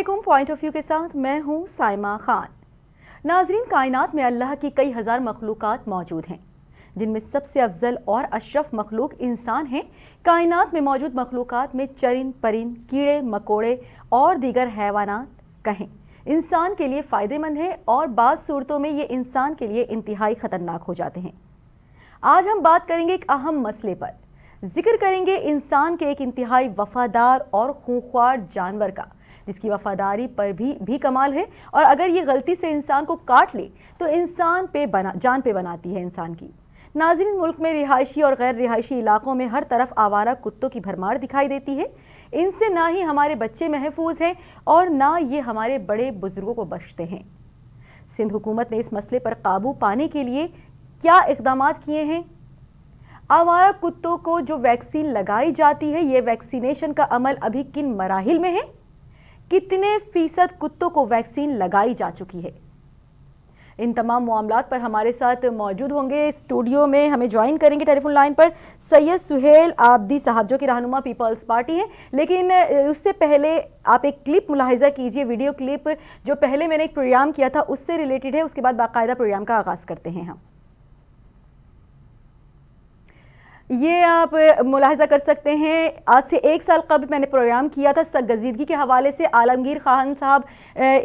अस्सलामुअलैकुम। Point of view के साथ मैं हूं साइमा खान। नाजरीन, कायनात में अल्लाह की कई हज़ार मखलूक़ात मौजूद हैं, जिनमें सबसे अफजल और अशरफ मखलूक इंसान हैं। कायनात में मौजूद मखलूक़ात में चरिंद परिंद, कीड़े मकोड़े और दीगर हैवानात कहें इंसान के लिए फ़ायदेमंद है और बाज़ सूरतों में ये इंसान के लिए इंतहाई ख़तरनाक हो जाते हैं। आज हम बात करेंगे एक अहम मसले पर, जिक्र करेंगे इंसान के एक इंतहाई वफादार और खूंखार जानवर का, जिसकी वफादारी पर भी कमाल है और अगर ये गलती से इंसान को काट ले तो जान पे बनाती है इंसान की। नाज़रीन, मुल्क में रिहायशी और गैर रिहायशी इलाकों में हर तरफ आवारा कुत्तों की भरमार दिखाई देती है। इनसे ना ही हमारे बच्चे महफूज हैं और ना ये हमारे बड़े बुजुर्गों को बख्शते हैं। सिंध हुकूमत ने इस मसले पर काबू पाने के लिए क्या इक़दाम किए हैं? आवारा कुत्तों को जो वैक्सीन लगाई जाती है, ये वैक्सीनेशन का अमल अभी किन मराहिल में है? कितने फीसद कुत्तों को वैक्सीन लगाई जा चुकी है? इन तमाम मामलात पर हमारे साथ मौजूद होंगे स्टूडियो में, हमें ज्वाइन करेंगे टेलीफोन लाइन पर सैयद सुहेल आबदी साहब, जो कि रहनुमा पीपल्स पार्टी हैं। लेकिन उससे पहले आप एक क्लिप मुलाहिजा कीजिए, वीडियो क्लिप जो पहले मैंने एक प्रोग्राम किया था उससे रिलेटेड है, उसके बाद बाकायदा प्रोग्राम का आगाज़ करते हैं हम। ये आप मुलाहिजा कर सकते हैं, आज से 1 साल कबल मैंने प्रोग्राम किया था सरगजीदगी के हवाले से। आलमगीर खान साहब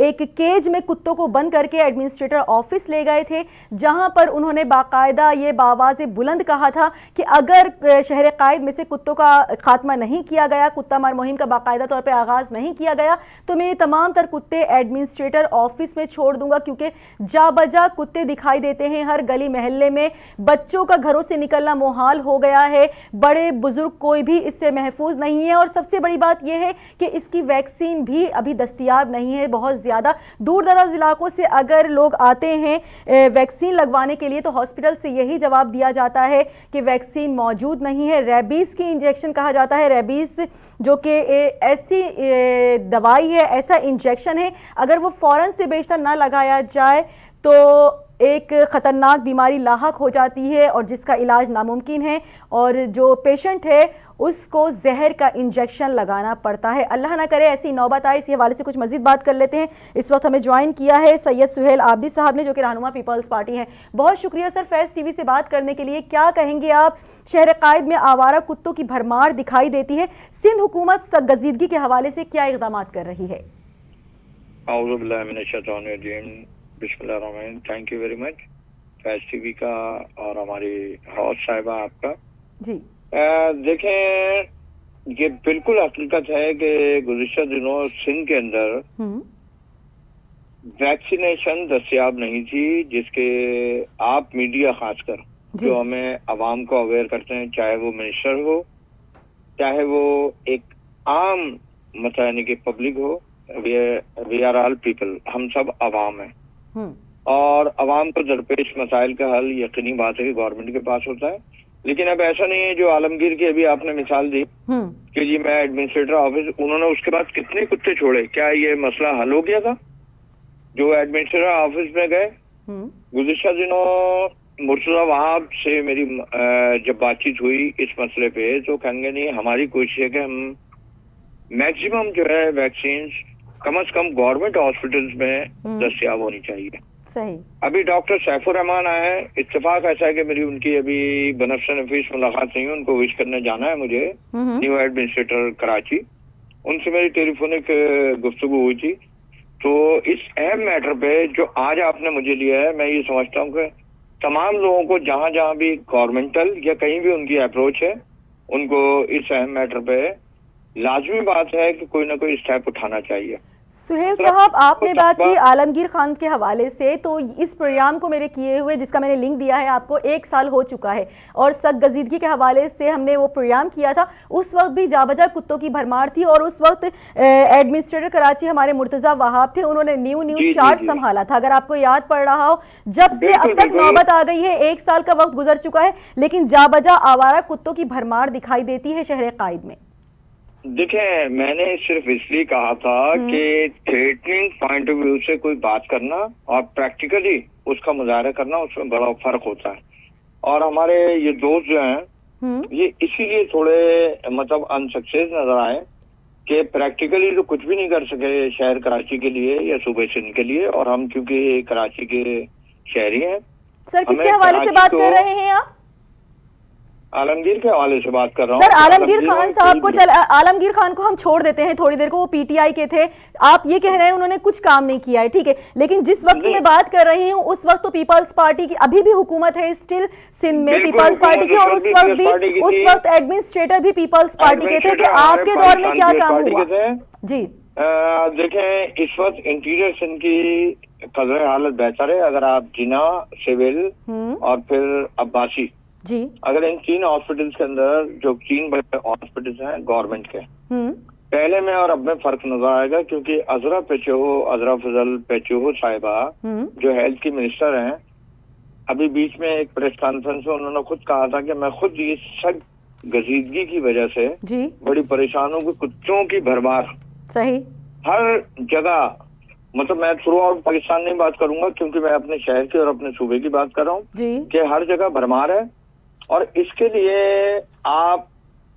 एक केज में कुत्तों को बंद करके एडमिनिस्ट्रेटर ऑफिस ले गए थे, जहां पर उन्होंने बाकायदा ये बावाज़े बुलंद कहा था कि अगर शहर कायद में से कुत्तों का खात्मा नहीं किया गया, कुत्ता मार मुहिम का बाकायदा तौर पर आगाज़ नहीं किया गया, तो मैं ये तमाम तर कुत्ते एडमिनिस्ट्रेटर ऑफिस में छोड़ दूंगा, क्योंकि जा बजा कुत्ते दिखाई देते हैं हर गली महल्ले में। बच्चों का घरों से निकलना मुहाल हो गया है, बड़े बुजुर्ग कोई भी इससे महफूज नहीं है और सबसे बड़ी बात यह है कि इसकी वैक्सीन भी अभी दस्तयाब नहीं है। बहुत ज़्यादा दूर दराज इलाकों से अगर लोग आते हैं वैक्सीन लगवाने के लिए तो हॉस्पिटल से यही जवाब दिया जाता है कि वैक्सीन मौजूद नहीं है। रेबीज़ की इंजेक्शन कहा जाता है, रेबीज़ जो कि ऐसी दवाई है, ऐसा इंजेक्शन है, अगर वो फ़ौरन से बेशतर ना लगाया जाए तो एक ख़तरनाक बीमारी लाहक हो जाती है और जिसका इलाज नामुमकिन है और जो पेशेंट है उसको जहर का इंजेक्शन लगाना पड़ता है। अल्लाह ना करे ऐसी नौबत आए। इसी हवाले से कुछ मजीद बात कर लेते हैं। इस वक्त हमें ज्वाइन किया है सैयद सुहेल आबदी साहब ने, जो कि रहनुमा पीपल्स पार्टी हैं। बहुत शुक्रिया सर फैज़ टीवी से बात करने के लिए। क्या कहेंगे आप, शहर कायद में आवारा कुत्तों की भरमार दिखाई देती है, सिंध हुकूमत सरगजीदगी के हवाले से क्या इक़दाम कर रही है? बिस्मिल्लाहिर्रहमानिर्रहीम। Thank you very much Faiz TV का और हमारी हौस साहिबा आपका जी। देखें, ये बिल्कुल हकीकत है कि गुज़िश्ता दिनों सिंध के अंदर वैक्सीनेशन दस्तयाब नहीं थी, जिसके आप मीडिया खासकर जो हमें आवाम को अवेयर करते हैं, चाहे वो मिनिस्टर हो, चाहे वो एक आम मतलब यानी कि पब्लिक हो, वी आर ऑल पीपल, हम सब आवाम हैं और आवाम को दरपेश मसाइल का हल यकीनी बात है कि गवर्नमेंट के पास होता है। लेकिन अब ऐसा नहीं है जो आलमगीर की अभी आपने मिसाल दी कि जी मैं एडमिनिस्ट्रेटर ऑफिस, उन्होंने उसके बाद कितने कुत्ते छोड़े? क्या ये मसला हल हो गया था जो एडमिनिस्ट्रेटर ऑफिस में गए? गुज़िश्ता दिनों मुर्तज़ा वहाब से मेरी जब बातचीत हुई इस मसले पे तो कहेंगे नहीं, हमारी कोशिश है कि हम मैक्सिमम जो है वैक्सीन कम से कम गवर्नमेंट हॉस्पिटल्स में दस्तयाब होनी चाहिए। सही। अभी डॉक्टर सैफुर रहमान आए, इत्तेफाक ऐसा है कि मेरी उनकी अभी बनफ्स नफीस मुलाकात नहीं है, उनको विश करने जाना है मुझे, न्यू एडमिनिस्ट्रेटर कराची, उनसे मेरी टेलीफोनिक गुफ्तगू हुई थी। तो इस अहम मैटर पे जो आज आपने मुझे लिया है, मैं ये समझता हूँ कि तमाम लोगों को जहाँ जहाँ भी गवर्नमेंटल या कहीं भी उनकी अप्रोच है, उनको इस अहम मैटर पे लाजमी बात है कि कोई ना कोई स्टेप उठाना चाहिए। सुहेल साहब, आपने बात की आलमगीर खान के हवाले से, तो इस प्रोग्राम को मेरे किए हुए, जिसका मैंने लिंक दिया है आपको, 1 साल हो चुका है और सरगजीदगी के हवाले से हमने वो प्रोग्राम किया था। उस वक्त भी जाबजा कुत्तों की भरमार थी और उस वक्त एडमिनिस्ट्रेटर कराची हमारे मुर्तज़ा वहाब थे, उन्होंने न्यू चार्ज संभाला था, अगर आपको याद पड़ रहा हो। जब से अब तक नौबत आ गई है, 1 साल का वक्त गुजर चुका है, लेकिन जाबजा आवारा कुत्तों की भरमार दिखाई देती है शहर कायद में। देखें, मैंने सिर्फ इसलिए कहा था कि थ्रेटनिंग पॉइंट ऑफ व्यू से कोई बात करना और प्रैक्टिकली उसका मुजाहरा करना, उसमें बड़ा फर्क होता है। और हमारे ये दोस्त जो हैं ये इसीलिए थोड़े मतलब अनसक्सेस नजर आए कि प्रैक्टिकली तो कुछ भी नहीं कर सके शहर कराची के लिए या सूबे सिंध के लिए, और हम क्योंकि कराची के शहरी हैं। सर किसके हवाले से बात कर रहे हैं आप? आलमगीर के हवाले से बात कर रहा हूँ। सर आलमगीर खान साहब को आलमगीर खान को हम छोड़ देते हैं थोड़ी देर को, वो पीटीआई के थे। आप ये कह रहे हैं उन्होंने कुछ काम नहीं किया है, ठीक है, लेकिन जिस वक्त मैं बात कर रही हूँ उस वक्त तो पीपल्स पार्टी की अभी भी हुकूमत है स्टिल सिंध में, पीपल्स पार्टी की, और उस वक्त एडमिनिस्ट्रेटर भी पीपल्स पार्टी के थे। कि आपके दौर में क्या काम हुआ? जी देखें, इस वक्त इंटीरियर सिंध की कदर हालत बेहतर है। अगर आप जिना, सिविल और फिर अब्बासी जी, अगर इन 3 हॉस्पिटल्स के अंदर जो 3 बड़े हॉस्पिटल्स हैं गवर्नमेंट के, पहले में और अब में फर्क नजर आएगा। क्योंकि अजरा फजल पेचोहो साहिबा जो हेल्थ की मिनिस्टर हैं, अभी बीच में एक प्रेस कॉन्फ्रेंस में उन्होंने खुद कहा था कि मैं खुद ये सब गजीदगी की वजह से जी बड़ी परेशान हूँ। कुत्तों की भरमार सही हर जगह, मतलब मैं थ्रू आउट पाकिस्तान नहीं बात करूंगा क्योंकि मैं अपने शहर की और अपने सूबे की बात कर रहा हूँ कि हर जगह भरमार है। और इसके लिए आप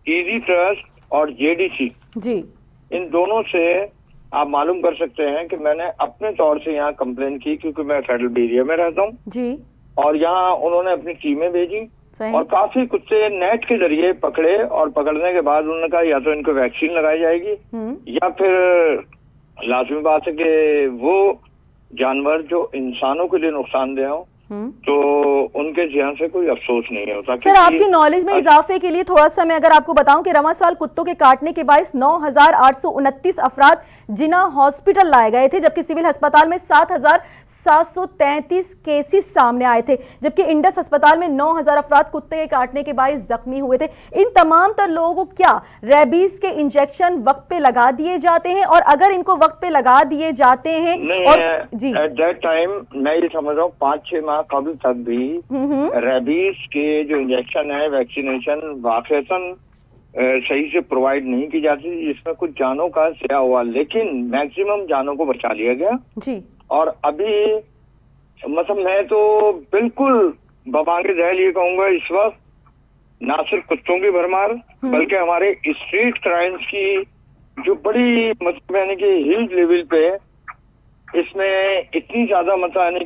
इजी ट्रस्ट और जेडीसी जी, इन दोनों से आप मालूम कर सकते हैं कि मैंने अपने तौर से यहाँ कंप्लेन की, क्योंकि मैं फेडरल एरिया में रहता हूँ जी, और यहाँ उन्होंने अपनी टीमें भेजी और काफी कुत्ते नेट के जरिए पकड़े, और पकड़ने के बाद उन्होंने कहा या तो इनको वैक्सीन लगाई जाएगी या फिर लाजमी बात है कि वो जानवर जो इंसानों के लिए नुकसानदेह हो तो उनके जिहां से कोई अफसोस नहीं होता। सर आपकी नॉलेज में इजाफे के लिए थोड़ा सा मैं अगर आपको बताऊं कि रवां साल कुत्तों के काटने के बायस 9,829 अफराद जिना हॉस्पिटल लाए गए थे, जबकि सिविल अस्पताल में 7,733 केसेस सामने आए थे, जबकि इंडस अस्पताल में 9,000 अफराद कुत्ते के काटने के बायस जख्मी हुए थे। इन तमाम तर लोगों को क्या रेबीज के इंजेक्शन वक्त पे लगा दिए जाते हैं? और अगर इनको वक्त पे लगा दिए जाते हैं और जी एट दैट टाइम मैं ये समझ रहा हूँ 5-6 माह कबल तक भी रेबीज के जो इंजेक्शन है, वैक्सीनेशन वाकईतन सही से प्रोवाइड नहीं की जाती, जिसमें कुछ जानों का ज़िया हुआ, लेकिन मैक्सिमम जानों को बचा लिया गया जी। और अभी मतलब मैं तो बिल्कुल बबांगे दहल ये कहूंगा, इस वक्त ना सिर्फ कुत्तों की भरमार बल्कि हमारे स्ट्रीट क्राइम्स की जो बड़ी मतलब यानी कि ह्यूज लेवल पे इसमें इतनी ज्यादा मतलब यानी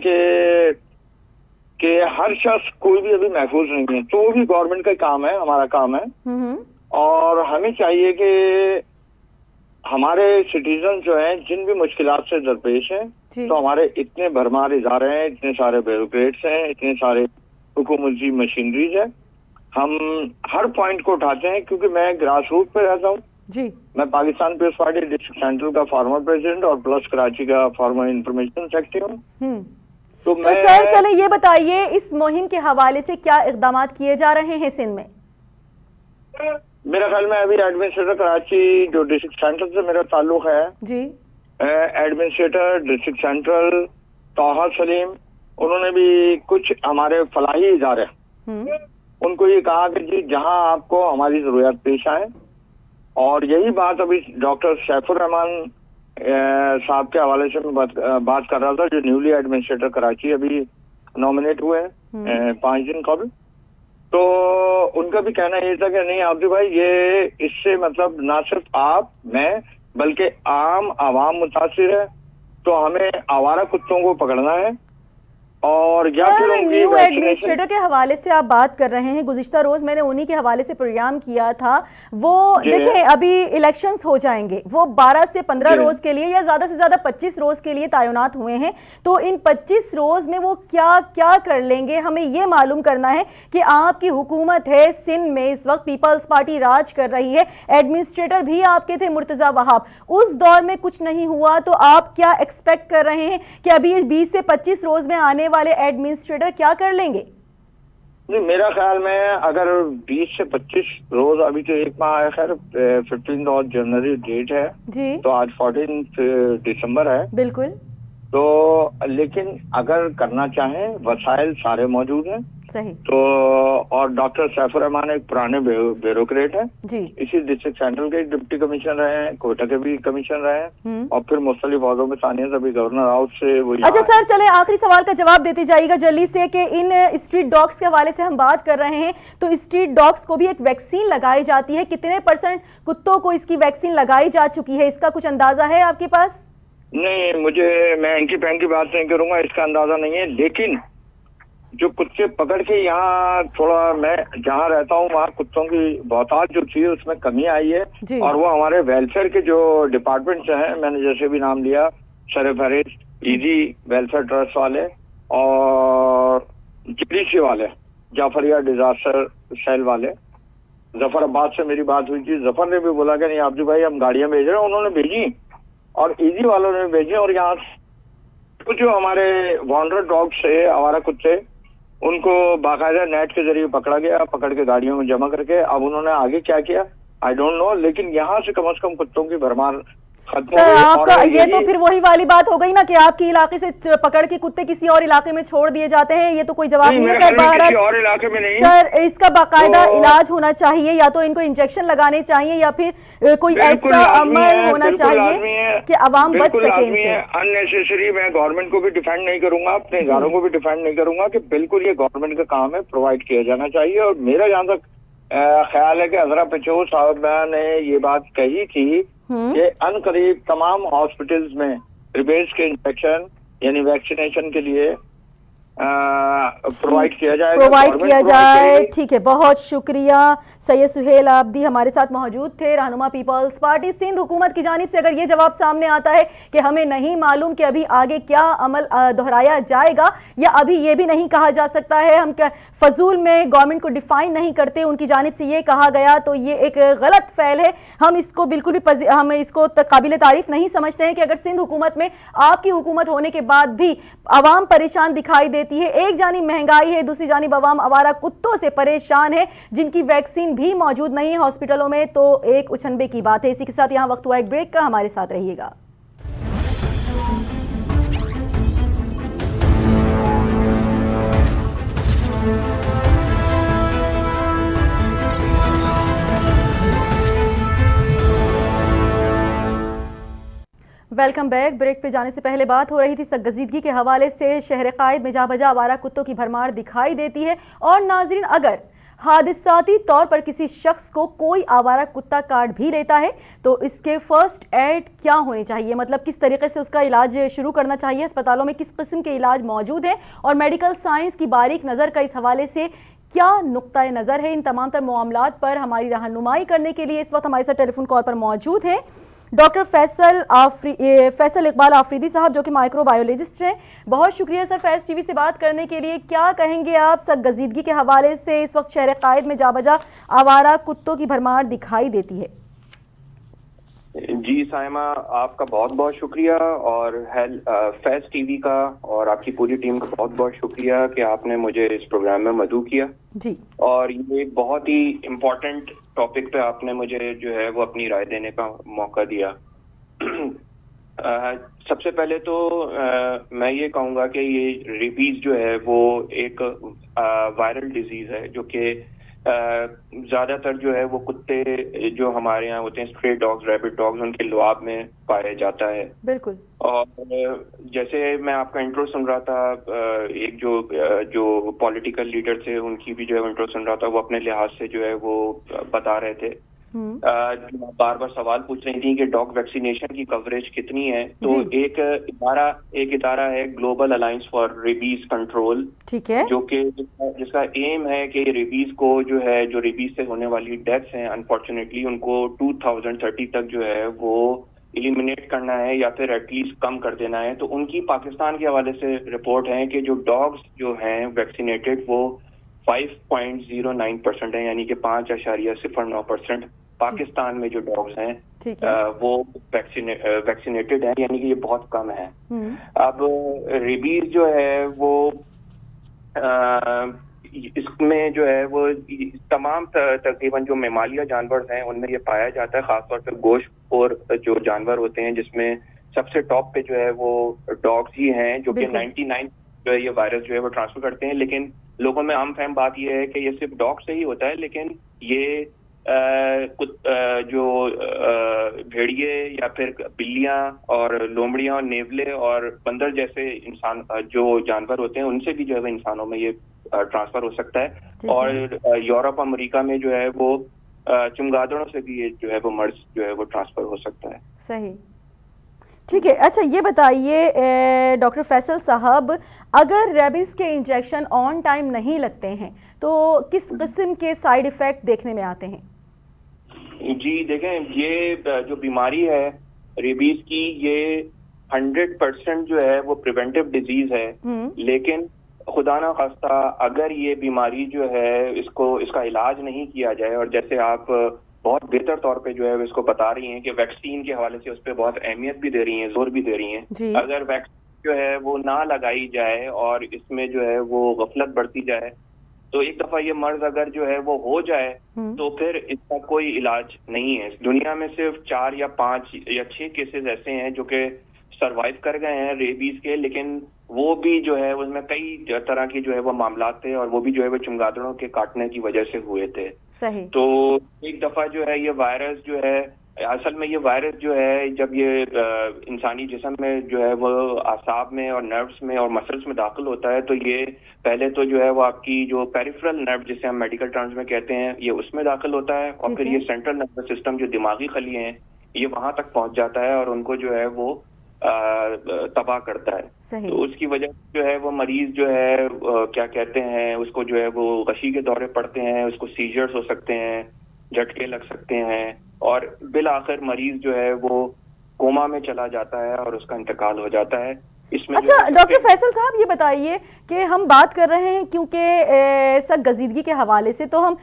कि हर शख्स कोई भी अभी महफूज नहीं है। तो भी गवर्नमेंट का काम है, हमारा काम है, और हमें चाहिए कि हमारे सिटीजन जो हैं जिन भी मुश्किलात से दरपेश हैं, तो हमारे इतने भरमार इदारे हैं, इतने सारे ब्यूरोक्रेट्स हैं, इतने सारे हुकूमती मशीनरीज है, हम हर पॉइंट को उठाते हैं। क्योंकि मैं ग्रास रूट पे रहता हूँ जी, मैं Pakistan People's Party District Central का फॉर्मर प्रेसिडेंट और प्लस कराची का फॉर्मर इंफॉर्मेशन सेक्रेटरी हूँ। तो सर चले ये बताइए इस मुहिम के हवाले से क्या इक़दाम किए जा रहे हैं सिंध में? मेरा ख्याल में अभी एडमिनिस्ट्रेटर कराची जो डिस्ट्रिक्ट सेंट्रल से मेरा ताल्लुक है जी, एडमिनिस्ट्रेटर डिस्ट्रिक्ट सेंट्रल तोहा सलीम, उन्होंने भी कुछ हमारे फलाही इदारे उनको ये कहा कि जी जहां आपको हमारी जरूरत पेश आए, और यही बात अभी डॉक्टर सैफुर रहमान साहब के हवाले से मैं बात कर रहा था, जो न्यूली एडमिनिस्ट्रेटर कराची अभी नॉमिनेट हुए हैं 5 दिन कबल। तो उनका भी कहना ये था कि नहीं आब्दी भाई, ये इससे मतलब ना सिर्फ आप मैं बल्कि आम आवाम मुतासिर है, तो हमें आवारा कुत्तों को पकड़ना है। और या फिर न्यू एडमिनिस्ट्रेटर के हवाले से आप बात कर रहे हैं, गुज़िश्ता रोज मैंने उन्हीं के हवाले से प्रोग्राम किया था। वो देखें अभी इलेक्शंस हो जाएंगे, वो 12 से 15 रोज के लिए या ज्यादा से ज्यादा 25 रोज के लिए तैनात हुए हैं। तो इन 25 रोज में वो क्या क्या कर लेंगे, हमें ये मालूम करना है कि आपकी हुकूमत है सिंध में, इस वक्त पीपल्स पार्टी राज कर रही है, एडमिनिस्ट्रेटर भी आपके थे मुर्तजा वहाब, उस दौर में कुछ नहीं हुआ, तो आप क्या एक्सपेक्ट कर रहे हैं कि अभी 20 से 25 रोज में आने वाले एडमिनिस्ट्रेटर क्या कर लेंगे? नहीं, मेरा ख्याल में अगर 20 से 25 रोज, अभी तो 1 माह है, खैर 15 जनवरी डेट है जी, तो आज 14 दिसंबर है बिल्कुल। तो लेकिन अगर करना चाहें वसाइल सारे मौजूद हैं, सही। तो और डॉक्टर सैफुर रहमान एक पुराने ब्यूरोक्रेट है जी। इसी डिस्ट्रिक्ट सेंट्रल के डिप्टी कमिश्नर रहे हैं, कोटा के भी कमिश्नर रहे हैं, और फिर मुख्तलिफ औहदों में सानियत अभी गवर्नर हाउस से वो। अच्छा सर, चले आखिरी सवाल का जवाब देते जाइएगा जल्दी से कि इन स्ट्रीट डॉग्स के हवाले से हम बात कर रहे हैं, तो स्ट्रीट डॉग्स को भी एक वैक्सीन लगाई जाती है, कितने % कुत्तों को इसकी वैक्सीन लगाई जा चुकी है, इसका कुछ अंदाजा है आपके पास? नहीं, मैं इनकी पैन की बात नहीं करूंगा, इसका अंदाजा नहीं है, लेकिन जो कुत्ते पकड़ के यहाँ थोड़ा मैं जहाँ रहता हूँ वहाँ कुत्तों की बहुतायत जो थी उसमें कमी आई है, और वो हमारे वेलफेयर के जो डिपार्टमेंट्स हैं, मैंने जैसे भी नाम लिया, सरफहरिस्त, इजी वेलफेयर ट्रस्ट वाले और जीडीसी वाले, जाफरिया डिजास्टर सेल वाले, जफराबाद से मेरी बात हुई थी, जफर ने भी बोला कि नहीं आब्दू भाई हम गाड़ियां भेज रहे हैं, उन्होंने भेजी और इजी वालों ने भेजी, और यहाँ कुछ जो हमारे वॉन्डर डॉग्स है, आवारा कुत्ते, उनको बाकायदा नेट के जरिए पकड़ा गया, पकड़ के गाड़ियों में जमा करके। अब उन्होंने आगे क्या किया आई डोंट नो, लेकिन यहाँ से कम कुत्तों की भरमार खत्म हो गई। आपका ये तो फिर वही वाली बात हो गई ना कि आपके इलाके से पकड़ के कुत्ते किसी और इलाके में छोड़ दिए जाते हैं, ये तो कोई जवाब नहीं है। किसी और इलाके में नहीं सर, इसका बाकायदा इलाज होना चाहिए, या तो इनको इंजेक्शन लगाने चाहिए या फिर कोई ऐसा अमल होना चाहिए कि आवाम बच सके इनसे। अननेसेसरी मैं गवर्नमेंट को भी डिफेंड नहीं करूंगा, अपने इदारों को भी डिफेंड नहीं करूंगा, कि बिल्कुल ये गवर्नमेंट का काम है, प्रोवाइड किया जाना चाहिए। और मेरा जहाँ तक ख्याल है कि हजरा पिछोर साहब ने ये बात कही थी कि अनकरीब तमाम हॉस्पिटल्स में रिबेट्स के इंजेक्शन यानी वैक्सीनेशन के लिए प्रोवाइड किया जाए। ठीक है, बहुत शुक्रिया। सैयद सुहेल आब्दी हमारे साथ मौजूद थे, रहनुमा पीपल्स पार्टी सिंध। हुकूमत की जानिब से अगर ये जवाब सामने आता है कि हमें नहीं मालूम कि अभी आगे क्या अमल दोहराया जाएगा, या अभी ये भी नहीं कहा जा सकता है, हम फजूल में गवर्नमेंट को डिफाइन नहीं करते, उनकी जानिब से ये कहा गया तो ये एक गलत फैल है, हम इसको बिल्कुल भी हम इसको काबिल तारीफ नहीं समझते हैं कि अगर सिंध हुकूमत में आपकी हुकूमत होने के बाद भी आवाम परेशान दिखाई दे है। एक जानिब महंगाई है, दूसरी जानिब अवाम आवारा कुत्तों से परेशान है जिनकी वैक्सीन भी मौजूद नहीं है हॉस्पिटलों में, तो एक उछनबे की बात है। इसी के साथ यहां वक्त हुआ एक ब्रेक का, हमारे साथ रहिएगा। Welcome back. ब्रेक पे जाने से पहले बात हो रही थी सरगजीदगी के हवाले से। शहर कायद में जहाँ बजा आवारा कुत्तों की भरमार दिखाई देती है, और नाजरीन अगर हादिसाती तौर पर किसी शख्स को कोई आवारा कुत्ता काट भी लेता है तो इसके फर्स्ट एड क्या होने चाहिए, मतलब किस तरीके से उसका इलाज शुरू करना चाहिए, अस्पतालों में किस किस्म के इलाज मौजूद हैं, और मेडिकल साइंस की बारीक नज़र का इस हवाले से क्या नुक्ता नज़र है, इन तमाम तर मामलात पर हमारी रहनुमाई करने के लिए इस वक्त हमारे साथ टेलीफोन कॉल पर मौजूद हैं डॉक्टर फैसल इकबाल आफरीदी साहब, जो कि माइक्रोबायोलॉजिस्ट हैं। बहुत शुक्रिया सर फैज़ टीवी से बात करने के लिए। क्या कहेंगे आप सरगजीदगी के हवाले से? इस वक्त शहर कायद में जा बजा आवारा कुत्तों की भरमार दिखाई देती है। जी साइमा, आपका बहुत बहुत शुक्रिया, और फैज़ टीवी का और आपकी पूरी टीम का बहुत बहुत शुक्रिया कि आपने मुझे इस प्रोग्राम में मदऊ किया जी। और ये बहुत ही इम्पोर्टेंट टॉपिक पे आपने मुझे जो है वो अपनी राय देने का मौका दिया। सबसे पहले तो मैं ये कहूँगा कि ये रेबीज जो है वो एक वायरल डिजीज है, जो कि ज्यादातर जो है वो कुत्ते जो हमारे यहाँ होते हैं, स्ट्रे डॉग्स, रैबिट डॉग्स, उनके लुआब में पाया जाता है। बिल्कुल। और जैसे मैं आपका इंट्रो सुन रहा था, एक जो पॉलिटिकल लीडर थे उनकी भी जो है इंट्रो सुन रहा था, वो अपने लिहाज से जो है वो बता रहे थे, बार बार सवाल पूछ रही थी कि डॉग वैक्सीनेशन की कवरेज कितनी है। तो एक इदारा है global alliance for rabies control, ठीक है, जो कि जिसका एम है कि रेबीज को जो है, जो रेबीज से होने वाली डेथ्स हैं अनफॉर्चुनेटली, उनको 2030 तक जो है वो इलिमिनेट करना है या फिर एटलीस्ट कम कर देना है। तो उनकी पाकिस्तान के हवाले से रिपोर्ट है कि जो डॉग्स जो हैं वैक्सीनेटेड वो 5.09% है, यानी कि 5.09% पाकिस्तान में जो डॉग्स हैं वो वैक्सीनेटेड हैं, यानी कि ये बहुत कम है। अब रेबीज जो है वो इसमें जो है वो तमाम तकरीबन जो मेमालिया जानवर हैं उनमें ये पाया जाता है, खासतौर पे गोश्त और जो जानवर होते हैं, जिसमें सबसे टॉप पे जो है वो डॉग्स ही हैं, जो कि 99 जो है ये वायरस जो है वो ट्रांसफर करते हैं। लेकिन लोगों में आम फहम बात यह है कि ये सिर्फ डॉग से ही होता है, लेकिन ये जो भेड़िए या फिर बिल्लियां और लोमड़ियां और नेवले और बंदर जैसे इंसान जो जानवर होते हैं उनसे भी जो है वो इंसानों में ये ट्रांसफर हो सकता है। और यूरोप अमेरिका में जो है वो चमगादड़ों से भी ये जो है वो मर्ज जो है वो ट्रांसफर हो सकता है। सही, ठीक है। अच्छा ये बताइए डॉक्टर फैसल साहब, अगर रेबीज के इंजेक्शन ऑन टाइम नहीं लगते हैं तो किस किस्म के साइड इफेक्ट देखने में आते हैं? जी देखें, ये जो बीमारी है रेबीज की, ये 100% जो है वो प्रिवेंटिव डिजीज है, लेकिन खुदा ना खास्ता अगर ये बीमारी जो है इसका इलाज नहीं किया जाए, और जैसे आप बहुत बेहतर तौर पे जो है इसको बता रही हैं कि वैक्सीन के हवाले से उस पर बहुत अहमियत भी दे रही हैं, जोर भी दे रही हैं, अगर वैक्सीन जो है वो ना लगाई जाए और इसमें जो है वो गफलत बढ़ती जाए तो एक दफा ये मर्ज अगर जो है वो हो जाए तो फिर इसका कोई इलाज नहीं है। दुनिया में सिर्फ 4 या 5 या 6 केसेस ऐसे हैं जो कि सरवाइव कर गए हैं रेबीज के, लेकिन वो भी जो है उसमें कई तरह की जो है वो मामलात थे और वो भी जो है वो चमगादड़ों के काटने की वजह से हुए थे। सही। तो एक दफा जो है ये वायरस जो है, असल में ये वायरस जो है जब ये इंसानी जिस्म में जो है वो आसाब में और नर्व्स में और मसल्स में दाखिल होता है तो ये पहले तो जो है वो आपकी जो पेरिफेरल नर्व जिसे हम मेडिकल टर्म्स में कहते हैं ये उसमें दाखिल होता है, और फिर ये सेंट्रल नर्वस सिस्टम जो दिमागी खलिए हैं ये वहां तक पहुंच जाता है और उनको जो है वो तबाह करता है। तो उसकी वजह जो है वो मरीज जो है क्या कहते हैं उसको जो है वो गशी के दौरे पड़ते हैं, उसको सीजर्स हो सकते हैं, झटके लग सकते हैं और बिल आखिर मरीज जो है वो कोमा में चला जाता है और उसका इंतकाल हो जाता है। इसमें अच्छा डॉक्टर फैसल साहब ये बताइए कि हम बात कर रहे हैं क्योंकि सरगजीदगी के हवाले से तो हम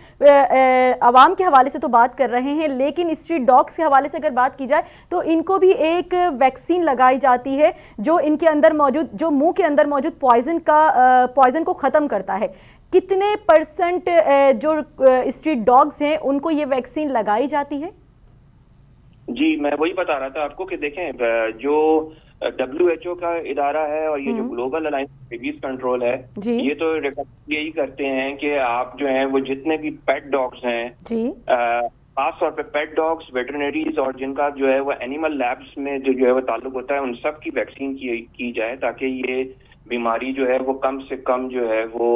आवाम के हवाले से तो बात कर रहे हैं, लेकिन स्ट्रीट डॉग्स के हवाले से अगर बात की जाए तो इनको भी एक वैक्सीन लगाई जाती है जो इनके अंदर मौजूद, जो मुंह के अंदर मौजूद पॉइजन को ख़त्म करता है। कितने % जो स्ट्रीट डॉग्स हैं उनको ये वैक्सीन लगाई जाती है? जी मैं वही बता रहा था आपको कि देखें जो WHO का इदारा है और ये जो ग्लोबल अलायंस रेबीज कंट्रोल है ये तो यही करते हैं कि आप जो है वो जितने भी पेट डॉग्स हैं, खास तौर पे पेट डॉग्स, वेटरनरीज और जिनका जो है वो एनिमल लैब्स में जो है वो ताल्लुक होता है उन सब की वैक्सीन की जाए ताकि ये बीमारी जो है वो कम से कम जो है वो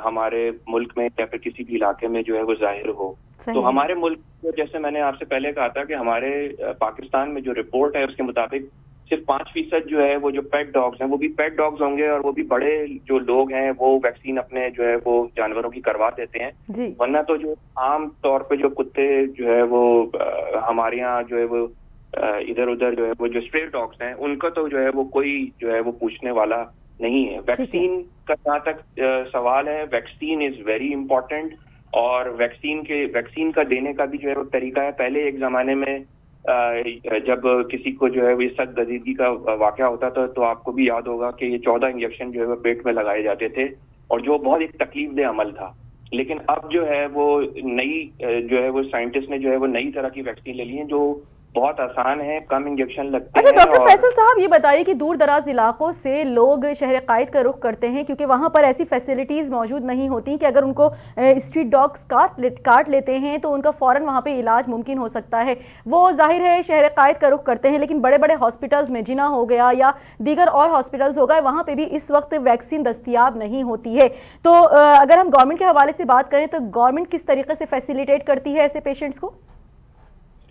हमारे मुल्क में या फिर किसी भी इलाके में जो है वो जाहिर हो। तो हमारे मुल्क जैसे मैंने आपसे पहले कहा था कि हमारे पाकिस्तान में जो रिपोर्ट है उसके मुताबिक सिर्फ 5% जो है वो जो पेट डॉग्स हैं वो भी पेट डॉग्स होंगे और वो भी बड़े जो लोग हैं वो वैक्सीन अपने जो है वो जानवरों की करवा देते हैं, वरना तो जो आम तौर पे जो कुत्ते जो है वो हमारे यहाँ जो है वो इधर उधर जो है वो जो स्ट्रे डॉग्स हैं उनका तो जो है वो कोई जो है वो पूछने वाला नहीं है। वैक्सीन का जहाँ तक सवाल है, वैक्सीन इज वेरी इंपॉर्टेंट और वैक्सीन का देने का भी जो है वो तरीका है। पहले एक जमाने में जब किसी को जो है वो सरगजीदगी का वाकया होता था तो आपको भी याद होगा कि ये 14 इंजेक्शन जो है वो पेट में लगाए जाते थे और जो बहुत एक तकलीफदेह अमल था। लेकिन अब जो है वो नई जो है वो साइंटिस्ट ने जो है वो नई तरह की वैक्सीन ले ली है जो बहुत आसान है, कम इंजेक्शन लगते हैं। अच्छा डॉक्टर फैसल साहब ये बताइए कि दूर दराज इलाकों से लोग शहर कायद का रुख करते हैं क्योंकि वहाँ पर ऐसी फैसिलिटीज़ मौजूद नहीं होती कि अगर उनको स्ट्रीट डॉग्स काट लेते हैं तो उनका फ़ौरन वहाँ पे इलाज मुमकिन हो सकता है। वो जाहिर है शहर कायद का रुख करते हैं, लेकिन बड़े बड़े हॉस्पिटल्स में जिना हो गया या दीगर और हॉस्पिटल्स हो गए वहाँ पर भी इस वक्त वैक्सीन दस्तियाब नहीं होती है। तो अगर हम गवर्नमेंट के हवाले से बात करें तो गवर्नमेंट किस तरीके से फैसिलिटेट करती है ऐसे पेशेंट्स को?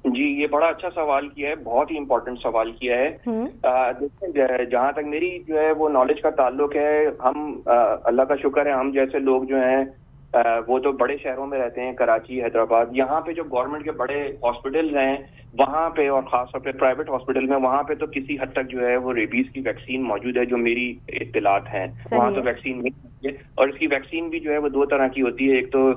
जी ये बड़ा अच्छा सवाल किया है, बहुत ही इम्पोर्टेंट सवाल किया है। देखिए जहाँ तक मेरी जो है वो नॉलेज का ताल्लुक है, हम अल्लाह का शुक्र है हम जैसे लोग जो हैं वो तो बड़े शहरों में रहते हैं, कराची, हैदराबाद, यहाँ पे जो गवर्नमेंट के बड़े हॉस्पिटल्स हैं वहाँ पे और खासतौर पे प्राइवेट हॉस्पिटल में वहाँ पे तो किसी हद तक जो है वो रेबीज की वैक्सीन मौजूद है जो मेरी इत्तलात हैं। वहाँ तो वैक्सीन नहीं है और इसकी वैक्सीन भी जो है वो 2 तरह की होती है, एक तो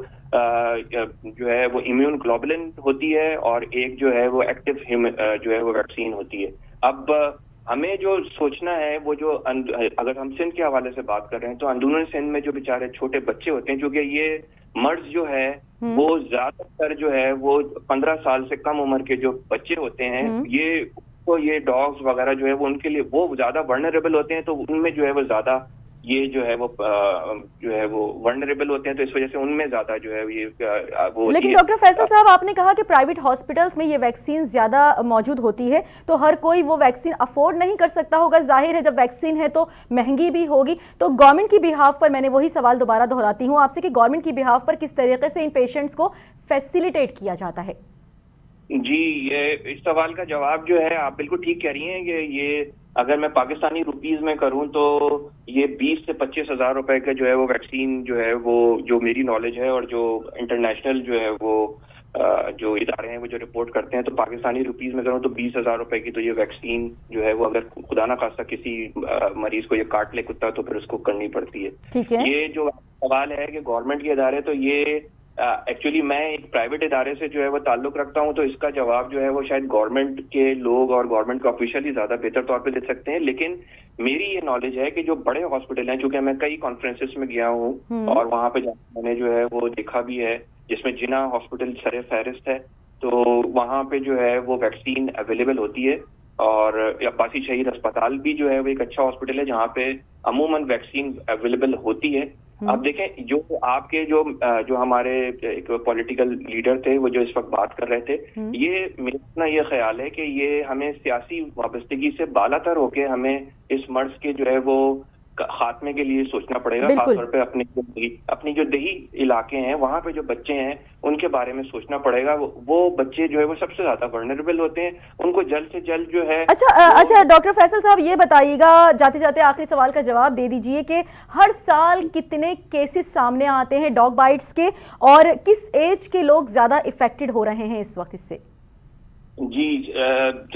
जो है वो इम्यून ग्लोबुलिन होती है और एक जो है वो एक्टिव जो है वो वैक्सीन होती है। अब हमें जो सोचना है वो जो अगर हम सिंध के हवाले से बात कर रहे हैं तो अंदरूनी सिंध में जो बेचारे छोटे बच्चे होते हैं, क्योंकि ये मर्ज जो है वो ज्यादातर जो है वो 15 साल से कम उम्र के जो बच्चे होते हैं ये डॉग्स वगैरह जो है वो उनके लिए वो ज्यादा वर्नरेबल होते हैं, तो उनमें जो है वो ज्यादा ये जो है वो वल्नरेबल होते हैं, तो इस वजह से उनमें ज्यादा जो है ये वो। लेकिन डॉक्टर फैसल साहब, आपने कहा कि प्राइवेट हॉस्पिटल्स में ये वैक्सीन ज्यादा मौजूद होती है, तो हर कोई वो वैक्सीन अफोर्ड नहीं कर सकता होगा। जाहिर है जब वैक्सीन है तो महंगी भी होगी। तो गवर्नमेंट की बिहाफ पर मैंने वही सवाल दोबारा दोहराती हूँ आपसे कि गवर्नमेंट की बिहाफ पर किस तरीके से इन पेशेंट्स को फैसिलिटेट किया जाता है? जी, ये इस सवाल का जवाब जो है, आप बिल्कुल ठीक कह रही हैं कि ये अगर मैं पाकिस्तानी रुपीस में करूं तो ये 20 से 25 हजार रुपए का जो है वो वैक्सीन जो है वो, जो मेरी नॉलेज है और जो इंटरनेशनल जो है वो जो इदारे हैं वो जो रिपोर्ट करते हैं, तो पाकिस्तानी रुपीस में करूं तो 20,000 रुपए की तो ये वैक्सीन जो है वो, अगर खुदा ना खास्ता किसी मरीज को ये काट ले कुत्ता तो फिर उसको करनी पड़ती है। ठीक है। ये जो सवाल है कि गवर्नमेंट के इदारे, तो ये एक्चुअली मैं एक प्राइवेट इदारे से जो है वो ताल्लुक रखता हूं, तो इसका जवाब जो है वो शायद गवर्नमेंट के लोग और गवर्नमेंट के ऑफिशियल ही ज्यादा बेहतर तौर पे दे सकते हैं। लेकिन मेरी ये नॉलेज है कि जो बड़े हॉस्पिटल हैं, चूंकि मैं कई कॉन्फ्रेंसेस में गया हूँ और वहां पे मैंने जो है वो देखा भी है, जिसमें जिना हॉस्पिटल सरे फहरिस्त है, तो वहां पे जो है वो वैक्सीन अवेलेबल होती है। और अब्बासी शहीद अस्पताल भी जो है वो एक अच्छा हॉस्पिटल है जहाँ पे अमूमन वैक्सीन अवेलेबल होती है। अब देखें, जो आपके जो हमारे एक पॉलिटिकल लीडर थे वो जो इस वक्त बात कर रहे थे, ये मेरा अपना ये ख्याल है कि ये हमें सियासी वाबस्तगी से बालातर होके हमें इस मर्ज के जो है वो खात्मे के लिए सोचना पड़ेगा। खासतौर पे अपनी जो दही इलाके हैं वहां पे जो बच्चे हैं उनके बारे में सोचना पड़ेगा। वो बच्चे जो है वो सबसे ज्यादा वल्नरेबल होते हैं, उनको जल्द से जल्द जो है। अच्छा डॉक्टर फैसल साहब, ये बताइएगा, जाते जाते आखिरी सवाल का जवाब दे दीजिए कि हर साल कितने केसेस सामने आते हैं डॉग बाइट्स के, और किस एज के लोग ज्यादा इफेक्टेड हो रहे हैं इस वक्त इससे? जी,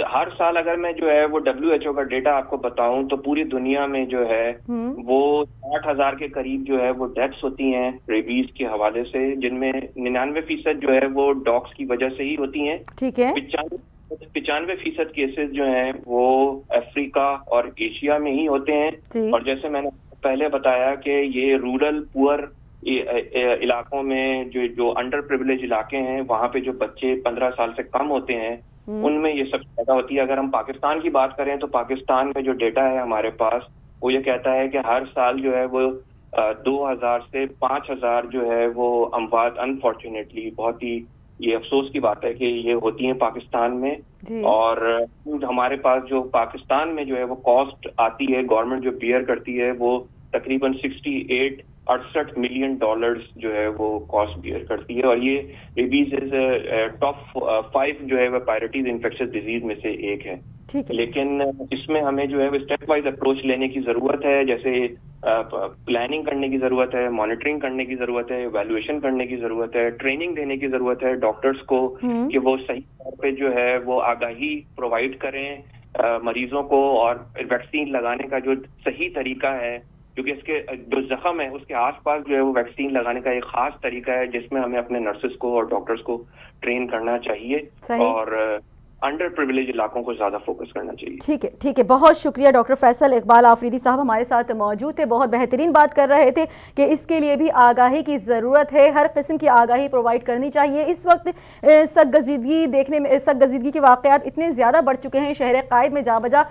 हर साल अगर मैं जो है वो WHO का डेटा आपको बताऊं तो पूरी दुनिया में जो है वो 60,000 के करीब जो है वो डेथ्स होती हैं रेबीज के हवाले से, जिनमें 99% जो है वो डॉग्स की वजह से ही होती हैं। ठीक है। 95% केसेस जो हैं वो अफ्रीका और एशिया में ही होते हैं। और जैसे मैंने पहले बताया कि ये रूरल पुअर इलाकों में जो अंडर प्रिविलेज इलाके हैं, वहां पे जो बच्चे 15 साल से कम होते हैं उनमें ये सब पैदा होती है। अगर हम पाकिस्तान की बात करें तो पाकिस्तान में जो डेटा है हमारे पास, वो ये कहता है कि हर साल जो है वो 2000 से 5000 जो है वो अमवात, अनफॉर्चुनेटली बहुत ही ये अफसोस की बात है कि ये होती है पाकिस्तान में। और हमारे पास जो पाकिस्तान में जो है वो कॉस्ट आती है, गवर्नमेंट जो बियर करती है, वो तकरीबन 68 मिलियन डॉलर्स जो है वो कॉस्ट बियर करती है। और ये रेबीज इज टॉप 5 जो है वो प्रायोरिटीज इन्फेक्शियस डिजीज में से एक है। लेकिन इसमें हमें जो है वो स्टेप वाइज अप्रोच लेने की जरूरत है, जैसे प्लानिंग करने की जरूरत है, मॉनिटरिंग करने की जरूरत है, इवैल्यूएशन करने की जरूरत है, ट्रेनिंग देने की जरूरत है डॉक्टर्स को कि वो सही तौर पे जो है वो आगाही प्रोवाइड करें मरीजों को, और वैक्सीन लगाने का जो सही तरीका है, क्योंकि इसके जो जख्म है उसके आसपास जो है वो वैक्सीन लगाने का एक खास तरीका है जिसमें हमें अपने नर्सेस को और डॉक्टर्स को ट्रेन करना चाहिए और अंडर प्रिविलेज इलाकों को ज्यादा फोकस करना चाहिए। ठीक है, बहुत शुक्रिया डॉक्टर फैसल इकबाल आफरीदी साहब हमारे साथ मौजूद थे, बहुत बेहतरीन बात कर रहे थे कि इसके लिए भी आगाही की ज़रूरत है, हर किस्म की आगाही प्रोवाइड करनी चाहिए। इस वक्त सख्त गजीदगी के वाक़यात इतने ज़्यादा बढ़ चुके हैं, शहर कायद में जा बजा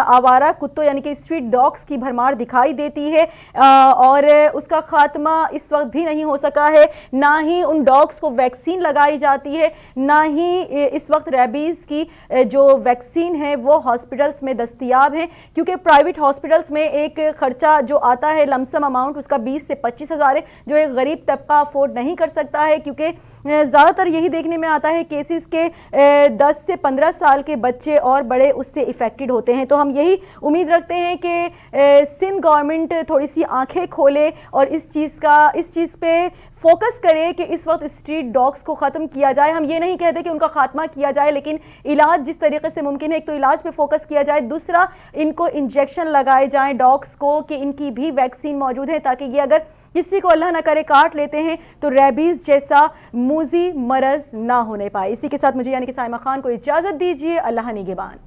आवारा कुत्तों यानी कि स्ट्रीट डॉग्स की भरमार दिखाई देती है और उसका खात्मा इस वक्त भी नहीं हो सका है। ना ही उन डॉग्स को वैक्सीन लगाई जाती है, ना ही इस वक्त रेबीज़ की जो वैक्सीन है वो हॉस्पिटल्स में दस्तयाब है, क्योंकि प्राइवेट हॉस्पिटल्स में एक खर्चा जो आता है लमसम अमाउंट उसका 20 से 25 हज़ार है, जो एक गरीब तबका अफोर्ड नहीं कर सकता है। क्योंकि ज़्यादातर यही देखने में आता है केसेस के 10 से 15 साल के बच्चे और बड़े उससे इफेक्टेड होते हैं। तो हम यही उम्मीद रखते हैं कि सिंध गवर्नमेंट थोड़ी सी आंखें खोले और इस चीज़ पे फोकस करे कि इस वक्त स्ट्रीट डॉग्स को ख़त्म किया जाए। हम ये नहीं कहते कि उनका खात्मा किया जाए, लेकिन इलाज जिस तरीके से मुमकिन है, एक तो इलाज पे फोकस किया जाए, दूसरा इनको इंजेक्शन लगाए जाएं डॉग्स को कि इनकी भी वैक्सीन मौजूद है, ताकि ये अगर किसी को अल्लाह ना करे काट लेते हैं तो रेबीज़ जैसा मूजी मरज ना होने पाए। इसी के साथ मुझे यानी कि साइमा खान को इजाज़त दीजिए। अल्लाह निगहबान।